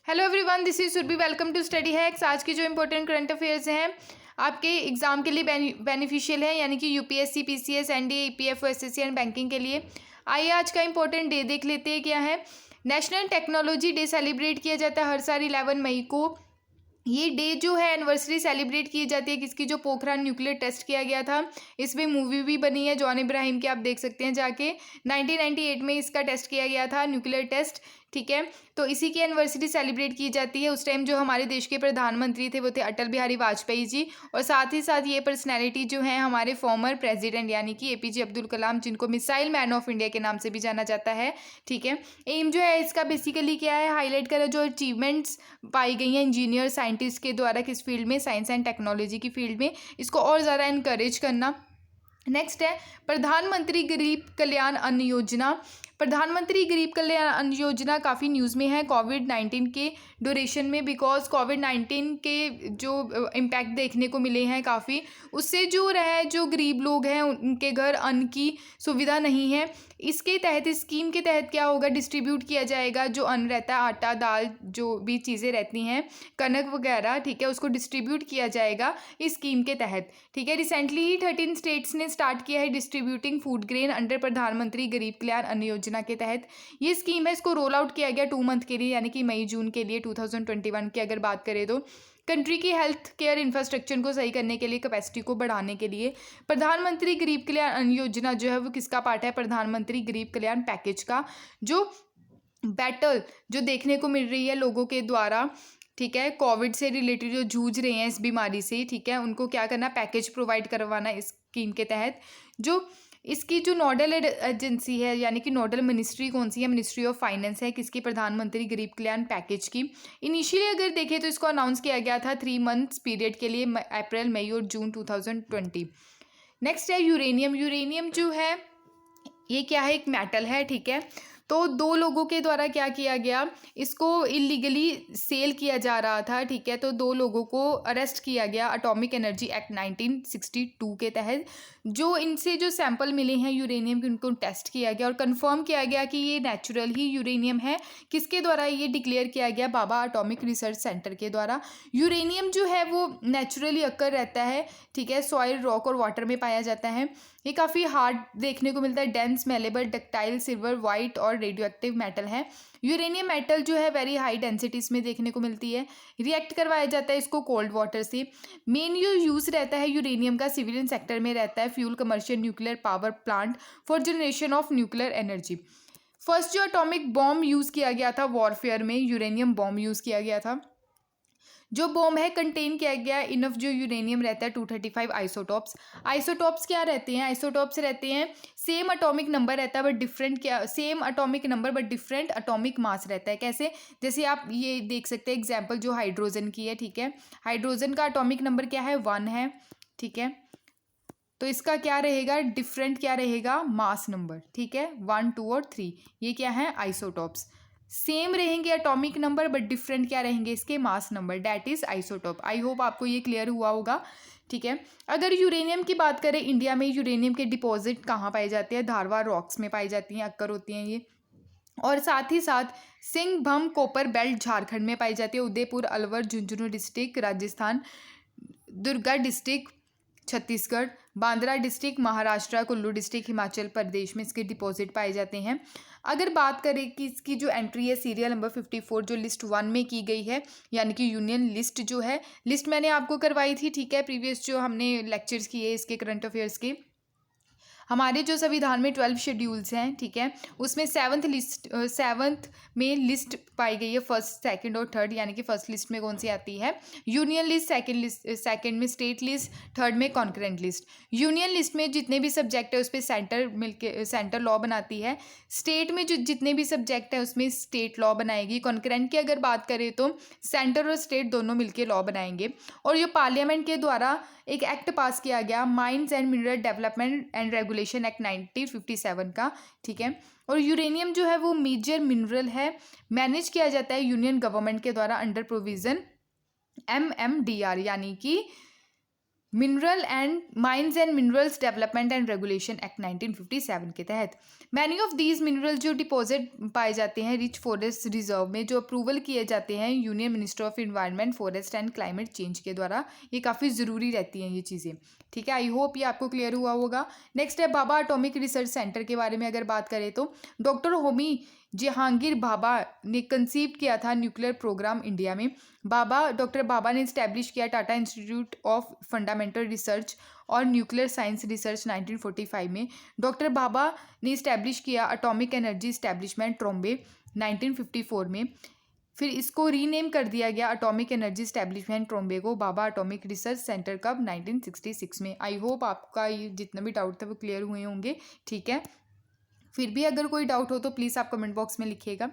Hello everyone, this is Surabhi. Welcome to study hacks. आज की जो इंपॉर्टेंट करंट अफेयर्स हैं आपके एग्जाम के लिए बेनिफिशियल है, यानी कि UPSC, PCS, NDA, EPFO, SSC and banking के लिए। आइए आज का इंपॉर्टेंट डे देख लेते हैं क्या है। नेशनल टेक्नोलॉजी डे सेलिब्रेट किया जाता है हर साल 11 मई को। ये डे जो है एनिवर्सरी सेलिब्रेट की जाती है किसकी, जो पोखरान न्यूक्लियर टेस्ट किया गया था। इसमें मूवी भी बनी है जॉन इब्राहिम की, आप देख सकते हैं जाके। 1998 में इसका टेस्ट किया गया था, न्यूक्लियर टेस्ट। ठीक है, तो इसी की एनिवर्सरी सेलिब्रेट की जाती है। उस टाइम जो हमारे देश के प्रधानमंत्री थे वो थे अटल बिहारी वाजपेयी जी, और साथ ही साथ ये पर्सनैलिटी जो है हमारे फॉर्मर प्रेसिडेंट यानी कि एपीजे अब्दुल कलाम, जिनको मिसाइल मैन ऑफ इंडिया के नाम से भी जाना जाता है। ठीक है, एम जो है इसका बेसिकली क्या है, हाईलाइट करा जो अचीवमेंट्स पाई गई हैं इंजीनियर साइंटिस्ट के द्वारा किस फील्ड में, साइंस एंड टेक्नोलॉजी की फील्ड में, इसको और ज़्यादा इनकरेज करना। नेक्स्ट है प्रधानमंत्री गरीब कल्याण अन्न योजना। प्रधानमंत्री गरीब कल्याण अन्न योजना काफ़ी न्यूज़ में है कोविड-19 के ड्यूरेशन में, बिकॉज कोविड-19 के जो इम्पैक्ट देखने को मिले हैं काफ़ी, उससे जो रहे जो गरीब लोग हैं उनके घर अन्न की सुविधा नहीं है। इसके तहत, इस स्कीम के तहत क्या होगा, डिस्ट्रीब्यूट किया जाएगा जो अन्न रहता है, आटा, दाल, जो भी चीज़ें रहती हैं, कनक वगैरह। ठीक है, उसको डिस्ट्रीब्यूट किया जाएगा इस स्कीम के तहत। ठीक है, रिसेंटली ही 13 स्टेट्स ने स्टार्ट किया है डिस्ट्रीब्यूटिंग फूड ग्रेन अंडर प्रधानमंत्री गरीब कल्याण अन्न योजना के तहत। ये स्कीम है, इसको रोल आउट किया गया 2 मंथ के लिए, यानी कि मई जून के लिए 2021 की अगर बात करें तो। कंट्री की हेल्थ केयर इंफ्रास्ट्रक्चर को सही करने के लिए, कैपेसिटी को बढ़ाने के लिए प्रधानमंत्री गरीब कल्याण अन्न योजना जो है वो किसका पार्ट है, प्रधानमंत्री गरीब कल्याण पैकेज का, जो बैटल जो देखने को मिल रही है लोगों के द्वारा, ठीक है, कोविड से रिलेटेड जो जूझ रहे हैं इस बीमारी से, ठीक है, उनको क्या करना, पैकेज प्रोवाइड करवाना इस स्कीम के तहत। जो इसकी जो नोडल एजेंसी है, यानी कि नोडल मिनिस्ट्री कौन सी है, मिनिस्ट्री ऑफ फाइनेंस है किसकी, प्रधानमंत्री गरीब कल्याण पैकेज की। इनिशियली अगर देखें तो इसको अनाउंस किया गया था 3 मंथ्स पीरियड के लिए, अप्रैल, मई और जून 2020। नेक्स्ट है यूरेनियम। यूरेनियम जो है ये क्या है, एक मेटल है। ठीक है, तो 2 लोगों के द्वारा क्या किया गया, इसको इलीगली सेल किया जा रहा था। ठीक है, तो 2 लोगों को अरेस्ट किया गया एटॉमिक एनर्जी एक्ट 1962 के तहत। जो इनसे जो सैंपल मिले हैं यूरेनियम के, उनको टेस्ट किया गया और कंफर्म किया गया कि ये नेचुरल ही यूरेनियम है। किसके द्वारा ये डिक्लेयर किया गया, बाबा एटॉमिक रिसर्च सेंटर के द्वारा। यूरेनियम जो है वो नेचुरली अक्कर रहता है। ठीक है, सॉइल, रॉक और वाटर में पाया जाता है। ये काफ़ी हार्ड देखने को मिलता है, dense, malleable, ductile, silver, white और रेडियो एक्टिव मेटल है। यूरेनियम मेटल जो है वेरी हाई डेंसिटीज में देखने को मिलती है। रिएक्ट करवाया जाता है इसको कोल्ड वाटर से। मेन यूज़ रहता है यूरेनियम का सिविलियन सेक्टर में रहता है, fuel, commercial, nuclear power plant for generation of nuclear energy. First जो एटॉमिक बॉम्ब यूज़ किया गया था वॉरफेयर में, यूरेनियम बॉम्ब यूज़ किया गया था। जो बॉम्ब है कंटेन किया गया इनफ जो यूरेनियम रहता है 235 आइसोटॉप्स। आइसोटॉप्स क्या रहते हैं, आइसोटॉप्स रहते हैं सेम एटॉमिक नंबर रहता है बट डिफरेंट, क्या same atomic number but different atomic mass रहता है। कैसे, जैसे आप ये देख सकते हैं एग्जांपल जो हाइड्रोजन की है। ठीक है, हाइड्रोजन का एटॉमिक नंबर क्या है, 1 है। ठीक है, तो इसका क्या रहेगा, डिफरेंट क्या रहेगा, मास नंबर। ठीक है, 1, 2 और 3, ये क्या है, आइसोटॉप्स। सेम रहेंगे एटॉमिक नंबर बट डिफरेंट क्या रहेंगे, इसके mass number, that is isotope. I hope आपको ये क्लियर हुआ होगा। ठीक है, अगर यूरेनियम की बात करें, इंडिया में यूरेनियम के डिपॉजिट कहाँ पाए जाते हैं, धारवाड़ रॉक्स में पाई जाती हैं, अक्कर होती हैं ये। और साथ ही साथ सिंहभूम कॉपर बेल्ट झारखंड में पाई जाती है, Udaipur, Alwar, Jhunjhunu district Rajasthan, Durga district Chhattisgarh, Bandra district Maharashtra, Kullu district Himachal Pradesh में इसके डिपॉजिट पाए जाते हैं। अगर बात करें कि इसकी जो एंट्री है सीरियल नंबर 54 जो लिस्ट 1 में की गई है, यानी कि यूनियन लिस्ट जो है, लिस्ट मैंने आपको करवाई थी। ठीक है, प्रीवियस जो हमने लेक्चर्स किए इसके करंट अफेयर्स के, हमारे जो संविधान में 12 शेड्यूल्स हैं। ठीक है, उसमें 7th में लिस्ट पाई गई है, फर्स्ट, सेकंड और थर्ड, यानी कि फर्स्ट लिस्ट में कौन सी आती है, यूनियन लिस्ट, सेकंड में स्टेट लिस्ट, थर्ड में कॉन्करेंट लिस्ट। यूनियन लिस्ट में जितने भी सब्जेक्ट है उस पर सेंटर लॉ बनाती है। स्टेट में जो जितने भी सब्जेक्ट है उसमें स्टेट लॉ बनाएगी। कॉन्करेंट की अगर बात करें तो सेंटर और स्टेट दोनों मिलकर लॉ बनाएंगे। और ये पार्लियामेंट के द्वारा एक एक्ट पास किया गया, mines and mineral development and regulation act 1957 का। ठीक है, और यूरेनियम जो है वो मेजर मिनरल है, मैनेज किया जाता है यूनियन गवर्नमेंट के द्वारा अंडर प्रोविजन MMDR, यानी कि mineral and mines and minerals development and regulation act 1957 के तहत मैनी ऑफ दीज मिनरल जो डिपॉजिट पाए जाते हैं रिच फॉरेस्ट रिजर्व में, जो अप्रूवल किए जाते हैं union minister of environment forest and climate change के द्वारा। ये काफ़ी ज़रूरी रहती हैं ये चीज़ें, ठीक है। आई होप ये आपको क्लियर हुआ होगा। नेक्स्ट है भाभा एटॉमिक रिसर्च सेंटर के बारे में अगर बात करें तो डॉक्टर होमी जहांगीर भाभा ने कंसीव किया था न्यूक्लियर प्रोग्राम इंडिया में। डॉक्टर भाभा ने इस्टेब्लिश किया Tata institute of fundamental research और न्यूक्लियर साइंस रिसर्च 1945 में। डॉक्टर भाभा ने इस्टेब्लिश किया एटॉमिक एनर्जी इस्टेब्लिशमेंट ट्रोम्बे 1954 में। फिर इसको रीनेम कर दिया गया एटॉमिक एनर्जी इस्टेब्लिशमेंट ट्रोम्बे को भाभा एटॉमिक रिसर्च सेंटर कब 1966 में। आई होप आपका ये जितना भी डाउट था वो क्लियर हुए होंगे, ठीक है। फिर भी अगर कोई डाउट हो तो प्लीज़ आप कमेंट बॉक्स में लिखिएगा।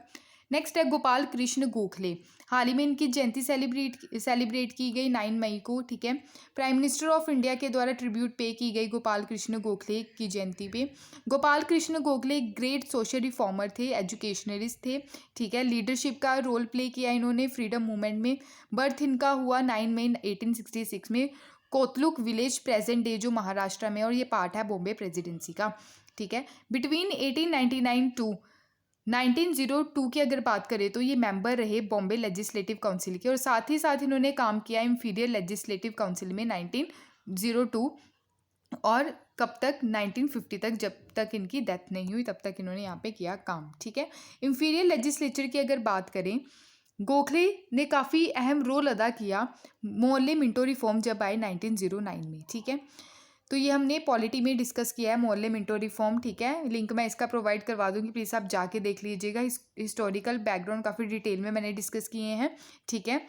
नेक्स्ट है गोपाल कृष्ण गोखले। हाल ही में इनकी जयंती सेलिब्रेट की गई 9 मई को, ठीक है। प्राइम मिनिस्टर ऑफ इंडिया के द्वारा ट्रिब्यूट पे की गई गोपाल कृष्ण गोखले की जयंती पे। गोपाल कृष्ण गोखले एक ग्रेट सोशल रिफॉर्मर थे, एजुकेशनलिस्ट थे, ठीक है। लीडरशिप का रोल प्ले किया इन्होंने फ्रीडम मूवमेंट में। बर्थ इनका हुआ 9 मई 1866 में कोतलुक विलेज, प्रेजेंट डे जो महाराष्ट्र में, और ये पार्ट है बॉम्बे प्रेसिडेंसी का, ठीक है। बिटवीन 1899 टू 1902 की अगर बात करें तो ये मेंबर रहे बॉम्बे लेजिस्लेटिव काउंसिल के, और साथ ही साथ इन्होंने काम किया इंफीरियर लेजिस्लेटिव काउंसिल में 1902, और कब तक 1950 तक, जब तक इनकी डेथ नहीं हुई तब तक इन्होंने यहाँ पे किया काम, ठीक है। इंफीरियर लेजिस्लेचर की अगर बात करें, गोखले ने काफ़ी अहम रोल अदा किया मोहल्ले मिंटो रिफॉर्म जब आए 1909 में, ठीक है। तो ये हमने पॉलिटी में डिस्कस किया है मोहल्ले मिंटो रिफॉर्म, ठीक है। लिंक मैं इसका प्रोवाइड करवा दूंगी, प्लीज़ आप जाके देख लीजिएगा। हिस्टोरिकल बैकग्राउंड काफ़ी डिटेल में मैंने डिस्कस किए हैं, ठीक है।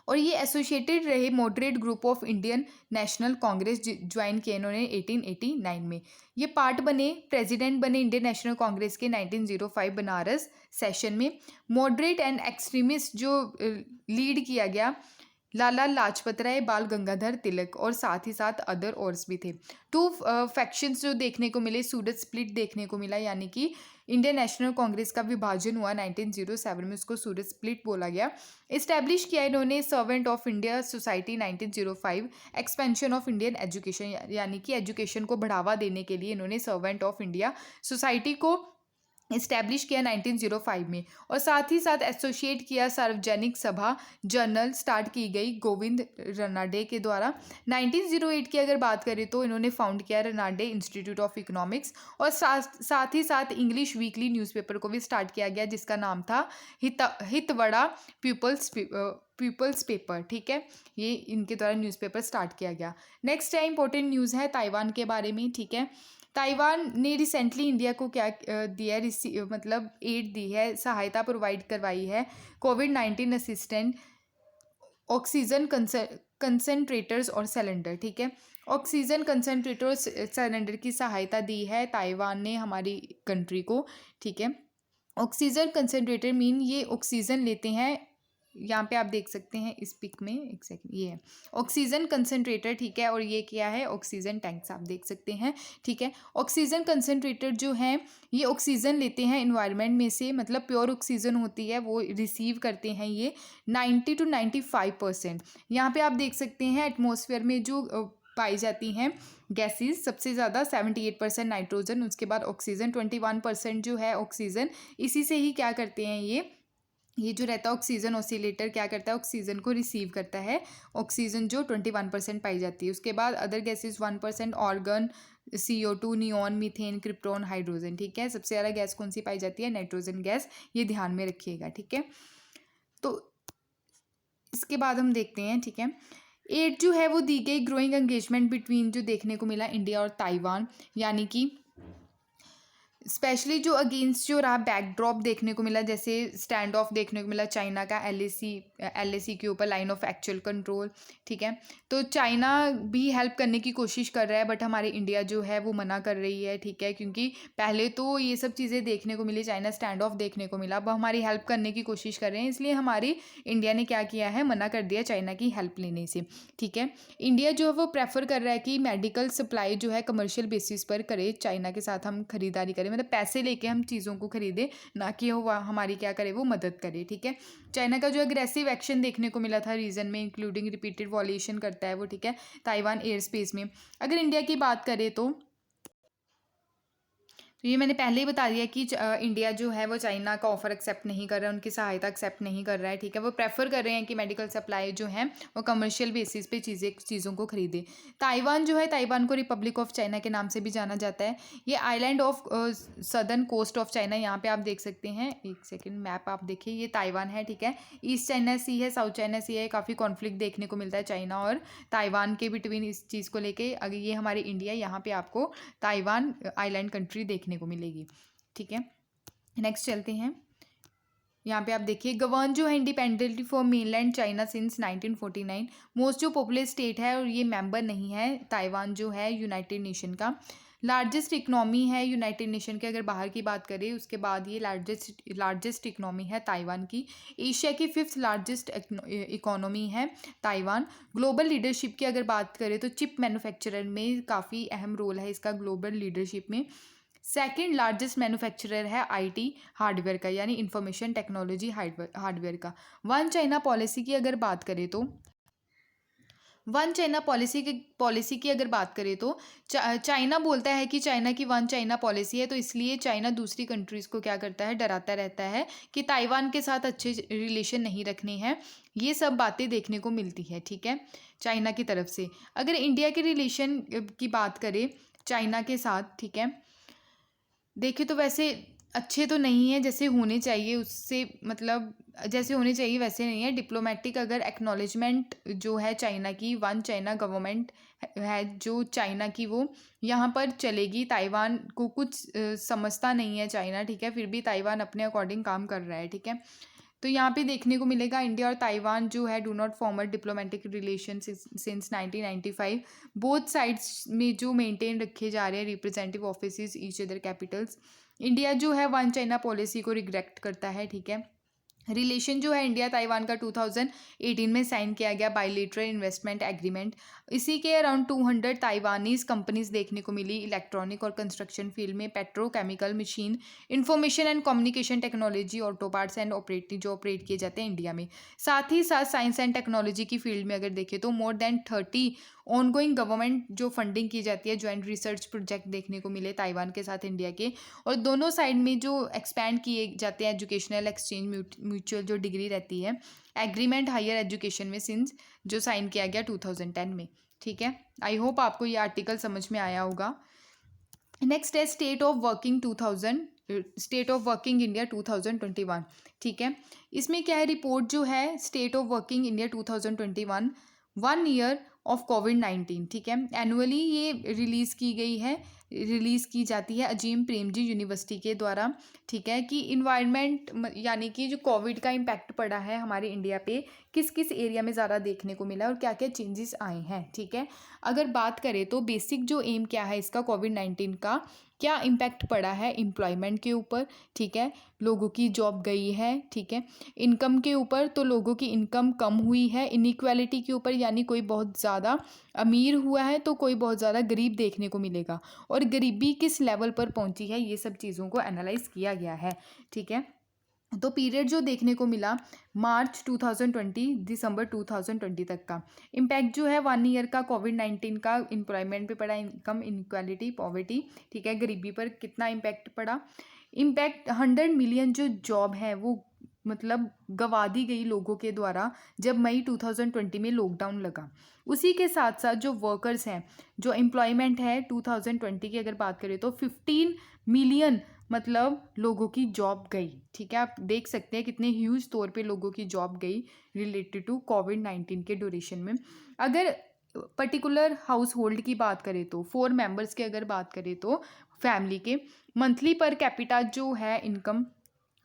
और ये एसोसिएटेड रहे moderate group of Indian national Congress, join किया इन्होंने 1889 में। ये पार्ट बने, प्रेसिडेंट बने इंडियन नेशनल कांग्रेस के 1905 बनारस सेशन में। मॉडरेट एंड एक्सट्रीमिस्ट जो लीड किया गया लाला लाजपत राय, बाल गंगाधर तिलक, और साथ ही साथ अदर और्स भी थे। 2 फैक्शंस जो देखने को मिले, सूरत स्प्लिट देखने को मिला, यानी कि इंडियन नेशनल कांग्रेस का विभाजन हुआ 1907 में, उसको सूरत स्प्लिट बोला गया। इस्टेब्लिश किया इन्होंने servant of India society 1905, expansion of Indian education, यानी कि एजुकेशन को बढ़ावा देने के लिए इन्होंने सर्वेंट ऑफ इंडिया सोसाइटी को इस्टेब्लिश किया 1905 में। और साथ ही साथ एसोसिएट किया सार्वजनिक सभा जर्नल स्टार्ट की गई गोविंद रनाडे के द्वारा। 1908 की अगर बात करें तो इन्होंने फाउंड किया रनाडे इंस्टीट्यूट ऑफ इकोनॉमिक्स, और साथ ही साथ इंग्लिश वीकली न्यूज़पेपर को भी स्टार्ट किया गया जिसका नाम था हितवड़ा पीपल्स पेपर, ठीक है। ये इनके द्वारा न्यूज़पेपर स्टार्ट किया गया। नेक्स्ट है इंपॉर्टेंट न्यूज़ है ताइवान के बारे में, ठीक है। ताइवान ने रिसेंटली इंडिया को क्या दिया, मतलब एड दी है, सहायता प्रोवाइड करवाई है, कोविड-19 असिस्टेंट, ऑक्सीजन कंसनट्रेटर्स और सिलेंडर, ठीक है। ऑक्सीजन कंसनट्रेटर और सिलेंडर की सहायता दी है ताइवान ने हमारी कंट्री को, ठीक है। ऑक्सीजन कंसनट्रेटर मीन ये ऑक्सीजन लेते हैं, यहाँ पे आप देख सकते हैं इस पिक में, एक सेकंड, ये है ऑक्सीजन कंसनट्रेटर, ठीक है। और ये क्या है, ऑक्सीजन टैंक्स आप देख सकते हैं, ठीक है। ऑक्सीजन कंसनट्रेटर जो हैं ये ऑक्सीजन लेते हैं इन्वायरमेंट में से, मतलब प्योर ऑक्सीजन होती है वो रिसीव करते हैं ये 90 to 95%। यहाँ पे आप देख सकते हैं एटमॉस्फेयर में जो पाई जाती हैं गैसेस, सबसे ज़्यादा 78% नाइट्रोजन, उसके बाद ऑक्सीजन 21% जो है ऑक्सीजन, इसी से ही क्या करते हैं ये जो रहता है ऑक्सीजन ऑसिलेटर क्या करता है, ऑक्सीजन को रिसीव करता है, ऑक्सीजन जो 21% पाई जाती है। उसके बाद other gases 1%, organ, CO2, neon, methane, krypton, hydrogen, ठीक है। सबसे ज़्यादा गैस कौन सी पाई जाती है, नाइट्रोजन गैस, ये ध्यान में रखिएगा, ठीक है। तो इसके बाद हम देखते हैं, ठीक है। एड जो है वो दी गई ग्रोइंग एंगेजमेंट बिटवीन, जो देखने को मिला इंडिया और ताइवान, यानी कि स्पेशली जो अगेंस्ट जो रहा बैकड्रॉप देखने को मिला, जैसे स्टैंड ऑफ देखने को मिला चाइना का LAC के ऊपर, लाइन ऑफ एक्चुअल कंट्रोल, ठीक है। तो चाइना भी हेल्प करने की कोशिश कर रहा है, बट हमारी इंडिया जो है वो मना कर रही है, ठीक है। क्योंकि पहले तो ये सब चीज़ें देखने को मिली, चाइना स्टैंड ऑफ देखने को मिला, अब हमारी हेल्प करने की कोशिश कर रहे हैं, इसलिए हमारी इंडिया ने क्या किया है, मना कर दिया चाइना की हेल्प लेने से, ठीक है। इंडिया जो है वो प्रेफर कर रहा है कि मेडिकल सप्लाई जो है कमर्शियल बेसिस पर करे, चाइना के साथ हम खरीदारी करें, मतलब पैसे लेके हम चीज़ों को खरीदे, ना कि वो हमारी क्या करे, वो मदद करे, ठीक है। चाइना का जो एग्रेसिव एक्शन देखने को मिला था रीजन में, इंक्लूडिंग रिपीटेड वॉल्यूशन करता है वो, ठीक है, ताइवान एयर स्पेस में। अगर इंडिया की बात करें तो ये मैंने पहले ही बता दिया कि इंडिया जो है वो चाइना का ऑफर एक्सेप्ट नहीं कर रहा है, उनकी सहायता एक्सेप्ट नहीं कर रहा है, ठीक है। वो प्रेफर कर रहे हैं कि मेडिकल सप्लाई जो है वो कमर्शियल बेसिस पे चीज़ों को खरीदे। ताइवान जो है, ताइवान को रिपब्लिक ऑफ चाइना के नाम से भी जाना जाता है। ये island of southern coast of China, यहाँ पे आप देख सकते हैं, एक सेकेंड मैप आप देखिए, ये ताइवान है, ठीक है। ईस्ट चाइना सी है, साउथ चाइना सी है, काफ़ी कॉन्फ्लिक्ट देखने को मिलता है चाइना और ताइवान के बिटवीन इस चीज़ को लेके। अगर ये हमारे इंडिया, यहाँ पे आपको ताइवान आइलैंड कंट्री देखने को मिलेगी, ठीक है। नेक्स्ट चलते हैं, यहाँ पे आप देखिए, गवर्न जो है independently for mainland China since 1949। Most जो पॉपुलर स्टेट है और ये मेंबर नहीं है ताइवान जो है यूनाइटेड नेशन का। लार्जेस्ट इकनॉमी है यूनाइटेड नेशन के, अगर बाहर की बात करें उसके बाद ये लार्जेस्ट इकनॉमी है ताइवान की। एशिया की 5th लार्जेस्ट इकोनॉमी है ताइवान। ग्लोबल लीडरशिप की अगर बात करें तो चिप मैन्युफैक्चरर में काफ़ी अहम रोल है इसका ग्लोबल लीडरशिप में। सेकेंड लार्जेस्ट मैन्युफैक्चरर है आईटी हार्डवेयर का, यानी इंफॉर्मेशन टेक्नोलॉजी हार्डवेयर का। वन चाइना पॉलिसी की अगर बात करें तो वन चाइना पॉलिसी की अगर बात करें तो चाइना बोलता है कि चाइना की वन चाइना पॉलिसी है, तो इसलिए चाइना दूसरी कंट्रीज़ को क्या करता है, डराता रहता है कि ताइवान के साथ अच्छे रिलेशन नहीं रखने हैं। ये सब बातें देखने को मिलती है, ठीक है, चाइना की तरफ से। अगर इंडिया के रिलेशन की बात करें चाइना के साथ, ठीक है, देखें तो वैसे अच्छे तो नहीं है जैसे होने चाहिए, उससे मतलब जैसे होने चाहिए वैसे नहीं है। डिप्लोमेटिक अगर एक्नॉलेजमेंट जो है चाइना की, वन चाइना गवर्नमेंट है जो चाइना की, वो यहाँ पर चलेगी। ताइवान को कुछ समझता नहीं है चाइना, ठीक है, फिर भी ताइवान अपने अकॉर्डिंग काम कर रहा है, ठीक है। तो यहाँ पे देखने को मिलेगा इंडिया और ताइवान जो है do not form a diplomatic relation since 1995। Both sides में जो मेंटेन रखे जा रहे हैं representative office each other Capitals. India जो है वन चाइना पॉलिसी को रिग्रेक्ट करता है, ठीक है। रिलेशन जो है इंडिया ताइवान का 2018 में साइन किया गया बायलैटरल इन्वेस्टमेंट एग्रीमेंट। इसी के अराउंड 200 ताइवानीज कंपनीज देखने को मिली इलेक्ट्रॉनिक और कंस्ट्रक्शन फील्ड में, petrochemical, machine, information and communication technology, auto parts and operate किए जाते हैं इंडिया में। साथ ही साथ साइंस एंड टेक्नोलॉजी की फील्ड में अगर देखें तो मोर देन 30 ऑनगोइंग गवर्नमेंट जो फंडिंग की जाती है, ज्वाइंट रिसर्च प्रोजेक्ट देखने को मिले ताइवान के साथ इंडिया के। और दोनों साइड में जो एक्सपैंड किए जाते हैं एजुकेशनल एक्सचेंज, म्यूचुअल जो डिग्री रहती है, एग्रीमेंट हायर एजुकेशन में सिंस जो साइन किया गया 2010 में, ठीक है। आई होप आपको ये आर्टिकल समझ में आया होगा। नेक्स्ट है स्टेट ऑफ वर्किंग इंडिया 2021, ठीक है। इसमें क्या है, रिपोर्ट जो है state of working India 2021 1 year of कोविड-19, ठीक है, एनुअली ये रिलीज़ की जाती है अजीम प्रेमजी यूनिवर्सिटी के द्वारा, ठीक है, कि इन्वायरमेंट यानी कि जो कोविड का इम्पैक्ट पड़ा है हमारे इंडिया पे, किस किस एरिया में ज़्यादा देखने को मिला और क्या क्या चेंजेस आए हैं, ठीक है। अगर बात करें तो बेसिक जो एम क्या है इसका, कोविड-19 का क्या इम्पैक्ट पड़ा है एम्प्लॉयमेंट के ऊपर, ठीक है, लोगों की जॉब गई है, ठीक है। इनकम के ऊपर तो लोगों की इनकम कम हुई है। इनइक्वालिटी के ऊपर यानी कोई बहुत ज़्यादा अमीर हुआ है तो कोई बहुत ज़्यादा गरीब देखने को मिलेगा, और गरीबी किस लेवल पर पहुंची है, ये सब चीज़ों को एनालाइज किया गया है, ठीक है। तो पीरियड जो देखने को मिला मार्च 2020 दिसंबर 2020 तक का इम्पैक्ट जो है 1 ईयर का कोविड-19 का एम्प्लॉयमेंट पे पड़ा, इनकम इनइक्वालिटी, पॉवर्टी, ठीक है, गरीबी पर कितना इम्पैक्ट पड़ा। इम्पैक्ट 100 मिलियन जो जॉब है वो मतलब गंवा दी गई लोगों के द्वारा जब मई 2020 में लॉकडाउन लगा। उसी के साथ साथ जो वर्कर्स हैं, जो एम्प्लॉयमेंट है 2020 की अगर बात करें तो 15 मिलियन मतलब लोगों की जॉब गई, ठीक है। आप देख सकते हैं कितने ह्यूज तौर पे लोगों की जॉब गई रिलेटेड टू कोविड-19 के ड्यूरेशन में। अगर पर्टिकुलर हाउस होल्ड की बात करें तो 4 मेंबर्स की अगर बात करें तो फैमिली के मंथली पर कैपिटा जो है इनकम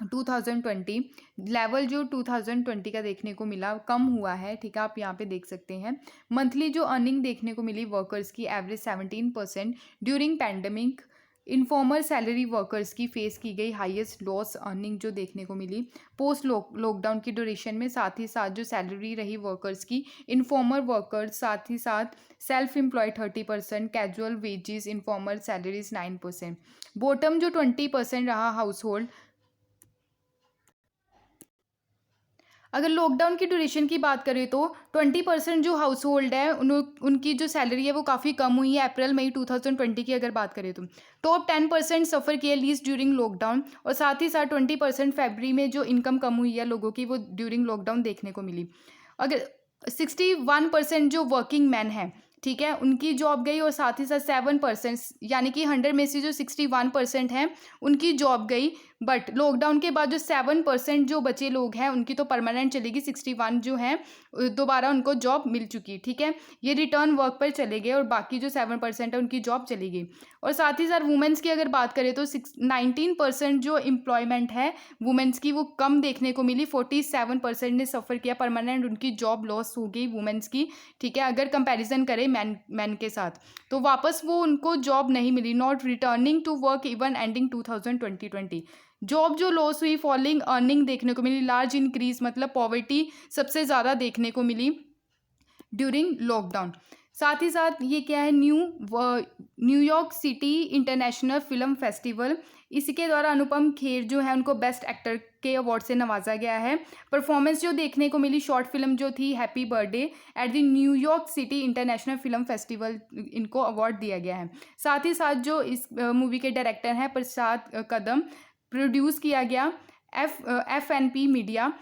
2020 लेवल जो 2020 का देखने को मिला कम हुआ है, ठीक है, आप यहाँ पे देख सकते हैं। मंथली जो अर्निंग देखने को मिली वर्कर्स की average 17% during pandemic informal salary workers की फेस की गई हाईएस्ट लॉस अर्निंग जो देखने को मिली पोस्ट लॉकडाउन की ड्यूरेशन में। साथ ही साथ जो सैलरी रही वर्कर्स की, इनफॉर्मल वर्कर्स, साथ ही साथ self employed 30%, casual wages, informal salaries 9%, bottom जो 20% रहा हाउस होल्ड। अगर लॉकडाउन की ड्यूरेशन की बात करें तो 20% जो हाउस होल्ड है उनकी जो सैलरी है वो काफ़ी कम हुई है अप्रैल मई 2020 की अगर बात करें तो। टॉप 10% सफ़र किया लीस्ट ड्यूरिंग लॉकडाउन, और साथ ही साथ 20% फरवरी में जो इनकम कम हुई है लोगों की वो ड्यूरिंग लॉकडाउन देखने को मिली। अगर 61% जो वर्किंग मैन है, ठीक है, उनकी जॉब गई, और साथ ही साथ 7% यानी कि 100 में से जो 61% हैं उनकी जॉब गई। बट लॉकडाउन के बाद जो 7% जो बचे लोग हैं उनकी तो परमानेंट चलेगी, 61 जो हैं दोबारा उनको जॉब मिल चुकी, ठीक है, ये रिटर्न वर्क पर चले गए, और बाकी जो 7% है उनकी जॉब चली गई। और साथ ही साथ वुमेंस की अगर बात करें तो 19% जो एम्प्लॉयमेंट है वुमेंस की वो कम देखने को मिली, 47% ने सफ़र किया, परमानेंट उनकी जॉब लॉस हो गई वुमेंस की, ठीक है, अगर कंपैरिजन करें मैन के साथ, तो वापस वो उनको जॉब नहीं मिली, not returning to work even ending 2020। Job जो लॉस हुई, फॉलिंग अर्निंग देखने को मिली, लार्ज इंक्रीज मतलब पॉवर्टी सबसे ज़्यादा देखने को मिली ड्यूरिंग लॉकडाउन। साथ ही साथ ये क्या है, New York city international film festival, इसके द्वारा अनुपम खेर जो है उनको बेस्ट एक्टर के अवार्ड से नवाजा गया है। परफॉर्मेंस जो देखने को मिली, शॉर्ट फिल्म जो थी happy birthday at the New York city international film festival, इनको अवार्ड दिया गया है। साथ ही साथ जो इस मूवी के डायरेक्टर हैं प्रसाद कदम, प्रोड्यूस किया गया FNP मीडिया।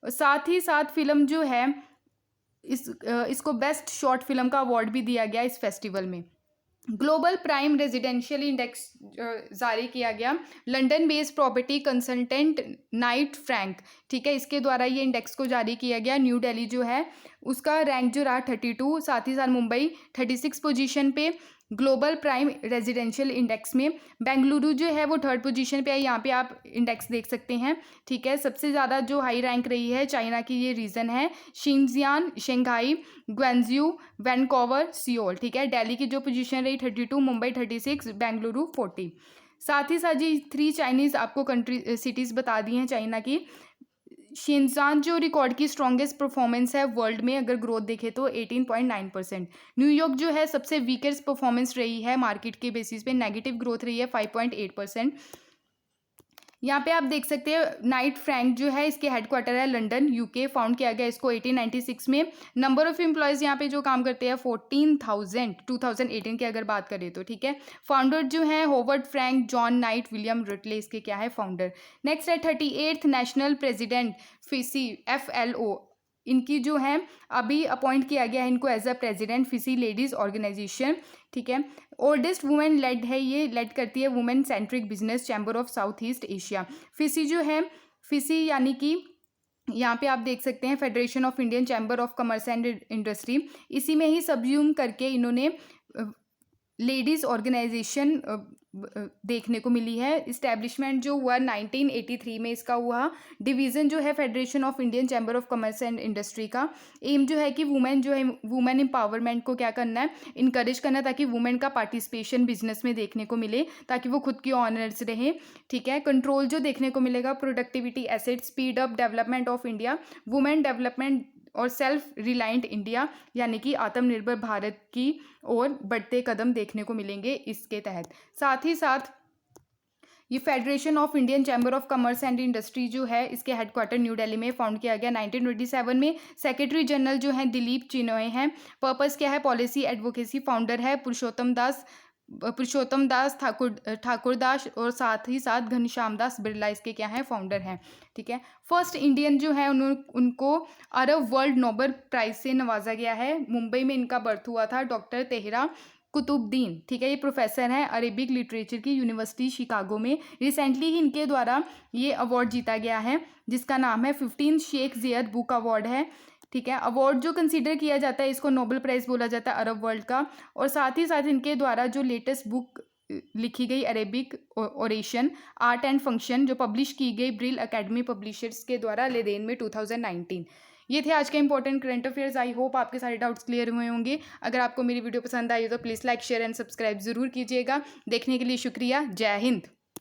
साथ ही साथ फिल्म जो है इसको बेस्ट शॉर्ट फिल्म का अवार्ड भी दिया गया इस फेस्टिवल में। ग्लोबल प्राइम रेजिडेंशियल इंडेक्स जारी किया गया London based property consultant Knight Frank, ठीक है, इसके द्वारा ये इंडेक्स को जारी किया गया। न्यू दिल्ली जो है उसका रैंक जो रहा 32, साथ ही साथ मुंबई 36 पोजीशन पे ग्लोबल प्राइम रेजिडेंशियल इंडेक्स में। बेंगलुरु जो है वो 3rd पोजीशन पे है, यहाँ पे आप इंडेक्स देख सकते हैं, ठीक है। सबसे ज़्यादा जो हाई रैंक रही है चाइना की ये रीजन है, शिंजियान, शंघाई, ग्वांगझू, वैनकूवर, सियोल, ठीक है। दिल्ली की जो पोजीशन रही 32, मुंबई 36, बेंगलुरु 40। साथ ही साथ जी 3 चाइनीज़ आपको कंट्री सिटीज़ बता दी हैं चाइना की। शिंजान जो रिकॉर्ड की स्ट्रॉन्गेस्ट परफॉर्मेंस है वर्ल्ड में अगर ग्रोथ देखें तो 18.9%। न्यूयॉर्क जो है सबसे वीकेस्ट परफॉर्मेंस रही है मार्केट के बेसिस पे, नेगेटिव ग्रोथ रही है 5.8%। यहाँ पे आप देख सकते हैं नाइट फ्रैंक जो है इसके हेडक्वार्टर है लंदन यूके, फाउंड किया गया इसको 1896 में। नंबर ऑफ एम्प्लॉयज़ यहाँ पे जो काम करते हैं 14,000 2018 की अगर बात करें तो, ठीक है। फाउंडर जो है Howard Frank, John Knight, William Rutley इसके क्या है फाउंडर। नेक्स्ट है 38th national president fishy FLO, इनकी जो है अभी अपॉइंट किया गया है इनको एज अ प्रेसिडेंट फिसी लेडीज़ ऑर्गेनाइजेशन, ठीक है। ओल्डेस्ट वुमेन लेड है, ये लेड करती है women centric business chamber of south east Asia. Fishy जो है, फिसी यानी कि यहाँ पे आप देख सकते हैं federation of Indian chamber of commerce and industry, इसी में ही सबज्यूम करके इन्होंने लेडीज़ ऑर्गेनाइजेशन देखने को मिली है। इस्टेब्लिशमेंट जो हुआ 1983 में इसका हुआ। डिवीज़न जो है federation of Indian chamber of commerce and industry का। एम जो है कि वुमेन जो है वुमेन एम्पावरमेंट को क्या करना है, इनकरेज करना है, ताकि वुमेन का पार्टिसिपेशन बिजनेस में देखने को मिले, ताकि वो खुद की ऑनर्स रहे, ठीक है। कंट्रोल जो देखने को मिलेगा productivity asset, speed up development of India, women development और सेल्फ रिलायंट इंडिया यानी कि आत्मनिर्भर भारत की ओर बढ़ते कदम देखने को मिलेंगे इसके तहत। साथ ही साथ ये federation of Indian chamber of commerce and industry जो है इसके हेडक्वार्टर न्यू दिल्ली में फाउंड किया गया 1927 में। सेक्रेटरी जनरल जो हैं दिलीप चिनॉय हैं। पर्पस क्या है, पॉलिसी एडवोकेसी। फाउंडर है पुरुषोत्तम दास ठाकुरदास, और साथ ही साथ घनश्याम दास बिरला इसके क्या है फाउंडर हैं, ठीक है। फर्स्ट इंडियन जो है उनको अरब वर्ल्ड नोबेल प्राइज से नवाजा गया है। मुंबई में इनका बर्थ हुआ था, डॉक्टर तेहरा कुतुबुद्दीन, ठीक है। ये प्रोफेसर हैं अरेबिक लिटरेचर की यूनिवर्सिटी शिकागो में। रिसेंटली ही इनके द्वारा ये अवार्ड जीता गया है जिसका नाम है 15th शेख ज़ियद बुक अवार्ड है, ठीक है। अवार्ड जो कंसीडर किया जाता है इसको नोबेल प्राइज़ बोला जाता है अरब वर्ल्ड का। और साथ ही साथ इनके द्वारा जो लेटेस्ट बुक लिखी गई Arabic oration art and function जो पब्लिश की गई ब्रिल एकेडमी पब्लिशर्स के द्वारा लेदेन में 2019, ये थे आज के important current affairs. I hope आपके सारे डाउट्स क्लियर हुए होंगे। अगर आपको मेरी वीडियो पसंद आई हो तो please like share and subscribe ज़रूर कीजिएगा। देखने के लिए शुक्रिया। जय हिंद।